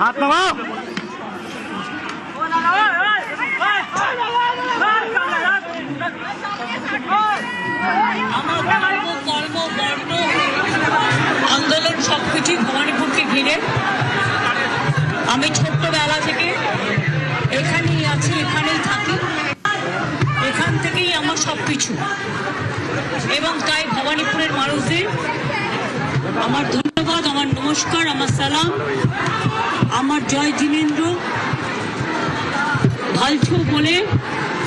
হাত নামাও। আন্দোলন সবকিছু ভবানীপুরকে ঘিরে। আমি ছোট্টবেলা থেকে এখানেই আছি, এখানেই থাকি, এখান থেকেই আমার সবকিছু। এবং তাই ভবানীপুরের মানুষদের আমার ধন্যবাদ, আমার নমস্কার, আমার সালাম, আমার জয় জিনেন্দ্র ভালছো বলে,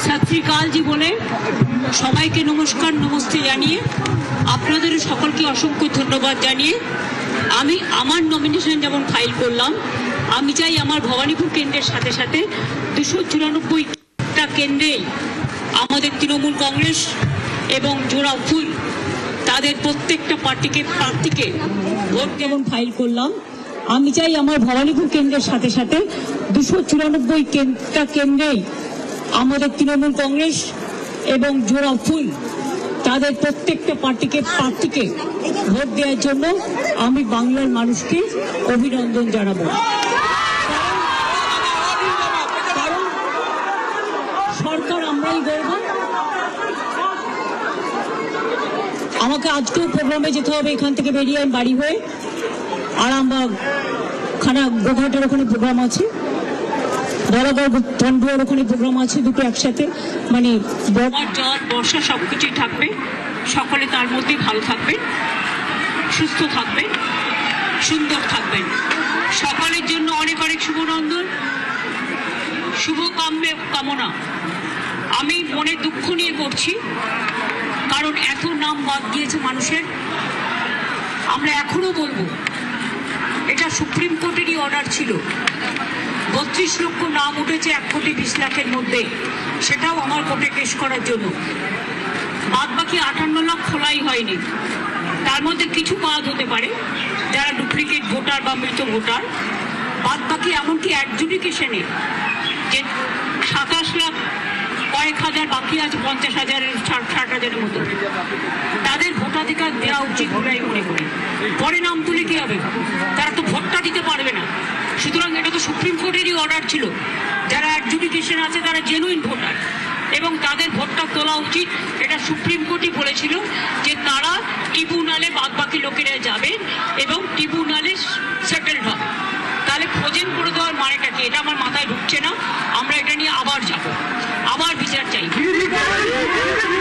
সত শ্রী আকালজি বলে সবাইকে নমস্কার নমস্তে জানিয়ে আপনাদের সকলকে অসংখ্য ধন্যবাদ জানিয়ে আমি আমার নমিনেশন যেমন ফাইল করলাম, আমি চাই আমার ভবানীপুর কেন্দ্রের সাথে সাথে 294টা কেন্দ্রেই আমাদের তৃণমূল কংগ্রেস এবং জোড়া ফুল তাদের প্রত্যেকটা প্রার্থীকে ভোট যেমন ফাইল করলাম, আমি চাই আমার ভবানীপুর কেন্দ্রের সাথে সাথে 294টা কেন্দ্রেই আমাদের তৃণমূল কংগ্রেস এবং জোড়া ফুল তাদের প্রত্যেকটা প্রার্থীকে ভোট দেওয়ার জন্য আমি বাংলার মানুষকে অভিনন্দন জানাবো। কারণ সরকার আমরাই গড়ব। আমাকে আজকেও প্রোগ্রামে যেতে হবে, এখান থেকে বেরিয়ে আমি বাড়ি হয়ে আরামবাগ গোঘাটের ওখানে প্রোগ্রাম আছে, বড়গড় তন্ডুয়ার ওখানে প্রোগ্রাম আছে, দুটো একসাথে। মানে বর্ষা সবকিছুই থাকবে, সকলে তার মধ্যেই ভালো থাকবেন, সুস্থ থাকবেন, সুন্দর থাকবেন। সকলের জন্য অনেক অনেক শুভনন্দন, শুভ কামনা। আমি মনে দুঃখ নিয়ে করছি, কারণ এত নাম বাদ দিয়েছে মানুষের। আমরা এখনো বলবো এটা সুপ্রিম কোর্টেরই অর্ডার ছিল। 32 লক্ষ নাম উঠেছে 1,20,00,000-এর মধ্যে, সেটাও আমার কোর্টে কেস করার জন্য। বাদ বাকি 58 লাখ খোলাই হয়নি। তার মধ্যে কিছু বাদ হতে পারে যারা ডুপ্লিকেট ভোটার বা মৃত ভোটার। বাদ বাকি এমনকি অ্যাডজুডিকেশনে যে 27 লাখ কয়েক হাজার বাকি আছে, 50,000-এর 60,000-এর মতো, তাদের ভোটাধিকার দেওয়া উচিত বলে আমি মনে করি। পরে নাম তুলে কি হবে? তারা তো ভোটটা দিতে পারবে না। সুতরাং এটা তো সুপ্রিম কোর্টেরই অর্ডার ছিল। যারা অ্যাডজুডিকেশন আছে তারা জেনুইন ভোটার এবং তাদের ভোটটা তোলা উচিত। এটা সুপ্রিম কোর্টই বলেছিল যে তারা ট্রিব্যুনালে বাদ বাকি লোকেরা যাবেন এবং